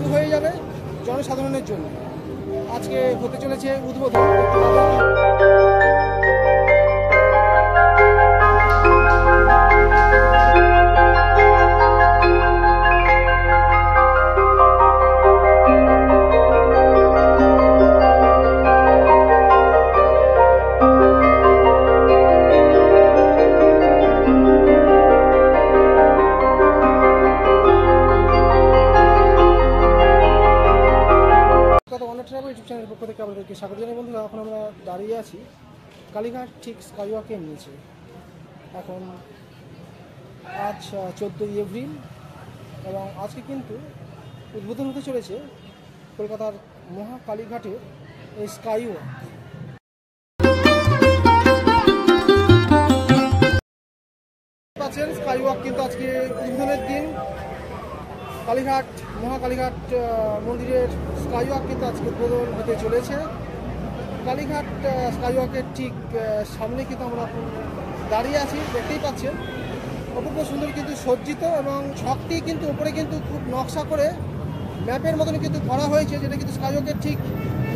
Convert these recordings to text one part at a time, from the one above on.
চালু হয়ে যাবে জনসাধারণের জন্য। আজকে হতে চলেছে উদ্বোধন। ইউটিউব চ্যানেলের পক্ষ থেকে আপনাদেরকে স্বাগত জানাই বন্ধুরা। এখন আমরা দাঁড়িয়ে আছি কালীঘাট ঠিক স্কাইওয়াকের নিচে। এখন আজ 14ই এপ্রিল এবং আজকে কিন্তু উদ্বোধন হতে চলেছে কলকাতার মহাকালীঘাটের এই স্কাইওয়াক। পাচ্ছেন স্কাইওয়াক কিন্তু আজকে উদ্বোধনের দিন। কালীঘাট মহাকালীঘাট মন্দিরের স্কাইওয়াক কিন্তু আজকে উদ্বোধন হতে চলেছে। কালীঘাট স্কাইওয়াকের ঠিক সামনে কিন্তু আমরা দাঁড়িয়ে আছি, দেখতেই পাচ্ছেন অপূর্ব সুন্দর কিন্তু সজ্জিত এবং ছকটি কিন্তু উপরে কিন্তু খুব নকশা করে ম্যাপের মতন কিন্তু করা হয়েছে, যেটা কিন্তু স্কাইওয়াকের ঠিক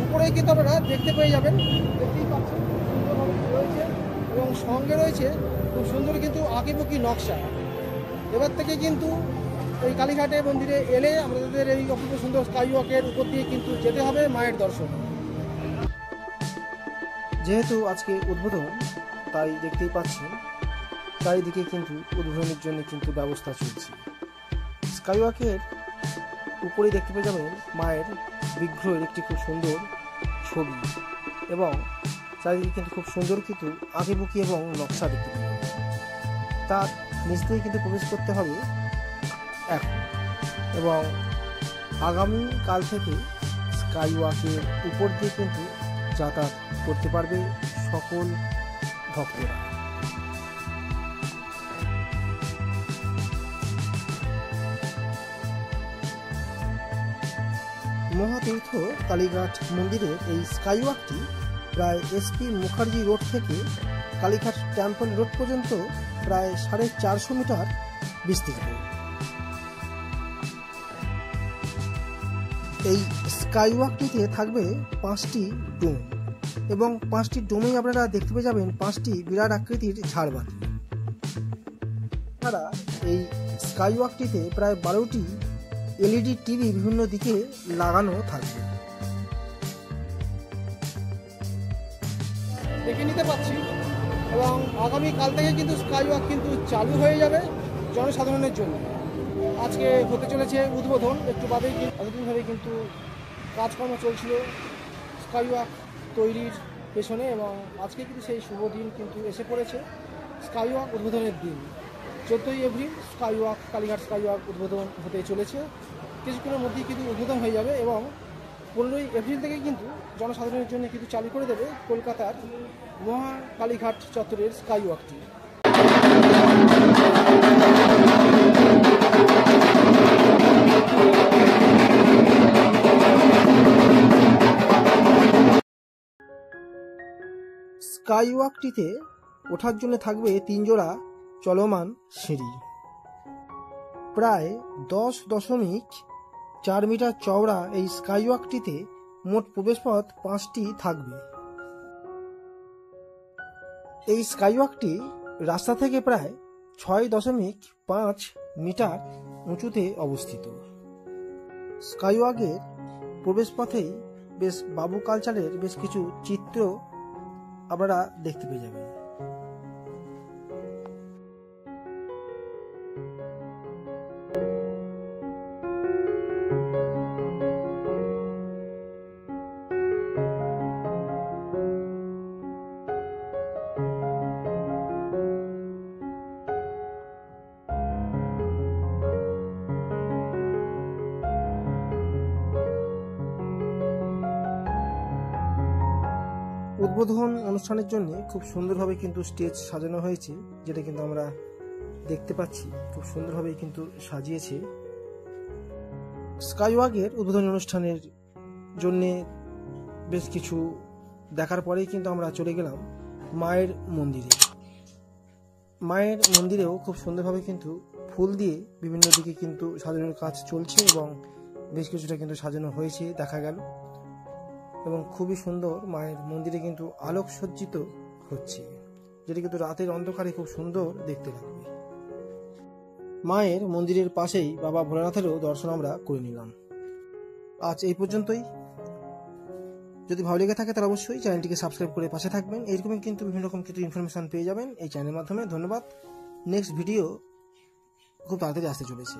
উপরেই কিন্তু আপনারা দেখতে পেয়ে যাবেন। দেখতেই পাচ্ছেন সুন্দরভাবে রয়েছে এবং সঙ্গে রয়েছে খুব সুন্দর কিন্তু আঁকিবুকি নকশা। এবার থেকে কিন্তু এই কালীঘাটে মন্দিরে এলে আমাদের এই অপূর্ব সুন্দর স্কাইওয়াকের উপর দিয়ে কিন্তু যেতে হবে মায়ের দর্শন। যেহেতু আজকে উদ্বোধন, তাই দেখতেই পাচ্ছেন চারিদিকে কিন্তু উদ্বোধনের জন্য কিন্তু ব্যবস্থা চলছে। স্কাইওয়াকের উপরেই দেখতে পেয়ে যাবেন মায়ের বিগ্রহের একটি খুব সুন্দর ছবি এবং চারিদিকে কিন্তু খুব সুন্দর কিন্তু আঁকিবুকি এবং নকশা দেখতে পাবেন। তার নিচ দিয়ে কিন্তু প্রবেশ করতে হবে এখন এবং আগামী কাল থেকে স্কাইওয়াকের উপর দিয়ে কিন্তু যাতায়াত করতে পারবে সকল ভক্তরা। মহাতীর্থ কালীঘাট মন্দিরের এই স্কাইওয়াকটি প্রায় এসপি মুখার্জি রোড থেকে কালীঘাট টেম্পল রোড পর্যন্ত প্রায় 450 মিটার বিস্তৃত। এই স্কাইওয়াকটিতে থাকবে 5টি ডোম এবং 5টি ডোমেই আপনারা দেখতে পেয়ে যাবেন 5টি বিরাট আকৃতির ঝাড়বাতি। তারা এই স্কাইওয়াকটিতে প্রায় 12টি এলইডি টিভি বিভিন্ন দিকে লাগানো থাকবে। দেখে নিতে পাচ্ছি এবং আগামী কাল থেকে কিন্তু স্কাইওয়াক কিন্তু চালু হয়ে যাবে জনসাধারণের জন্য। আজকে হতে চলেছে উদ্বোধন, একটু বাদেই এতদিনভাবে কিন্তু কাজকর্ম চলছিল স্কাইওয়াক তৈরির পেছনে এবং আজকে কিন্তু সেই শুভ দিন কিন্তু এসে পড়েছে, স্কাইওয়াক উদ্বোধনের দিন। 14ই এপ্রিল স্কাইওয়াক কালীঘাট স্কাইওয়াক উদ্বোধন হতে চলেছে। কিছুক্ষণের মধ্যেই কিন্তু উদ্বোধন হয়ে যাবে এবং 15ই এপ্রিল থেকে কিন্তু জনসাধারণের জন্য কিন্তু চালু করে দেবে কলকাতার মহাকালীঘাট চত্বরের স্কাইওয়াকটি। স্কাইওয়াকটিতে ওঠার জন্য থাকবে 3 জোড়া চলমান সিঁড়ি। প্রায় 10.4 মিটার চওড়া এই স্কাইওয়াকটিতে মোট প্রবেশপথ 5টি থাকবে। এই স্কাইওয়াকটি রাস্তা থেকে প্রায় 6.5 মিটার উঁচুতে অবস্থিত। স্কাইওয়াকের প্রবেশপথেই বেশ বাবু কালচারের বেশ কিছু চিত্র আপনারা দেখতে পেয়ে যাবেন। উদ্বোধন অনুষ্ঠানের জন্য খুব সুন্দরভাবে কিন্তু স্টেজ সাজানো হয়েছে, যেটা কিন্তু আমরা দেখতে পাচ্ছি খুব সুন্দরভাবে কিন্তু সাজিয়েছে। স্কাইওয়াকের উদ্বোধনী অনুষ্ঠানের জন্য বেশ কিছু দেখার পরেই কিন্তু আমরা চলে গেলাম মায়ের মন্দিরে। মায়ের মন্দিরেও খুব সুন্দরভাবে কিন্তু ফুল দিয়ে বিভিন্ন দিকে কিন্তু সাজানোর কাজ চলছে এবং বেশ কিছুটা কিন্তু সাজানো হয়েছে দেখা গেল, এবং খুবই সুন্দর মায়ের মন্দিরে কিন্তু আলোক সজ্জিত হচ্ছে, যেটা কিন্তু রাতের অন্ধকারে খুব সুন্দর দেখতে লাগবে। মায়ের মন্দিরের পাশেই বাবা ভোলানাথেরও দর্শন আমরা করে নিলাম। আজ এই পর্যন্তই। যদি ভালো লেগে থাকে তাহলে অবশ্যই চ্যানেলটিকে সাবস্ক্রাইব করে পাশে থাকবেন। এরকমই কিন্তু বিভিন্ন রকম কিছু ইনফরমেশন পেয়ে যাবেন এই চ্যানেলের মাধ্যমে। ধন্যবাদ। নেক্সট ভিডিও খুব তাড়াতাড়ি আসতে চলেছে।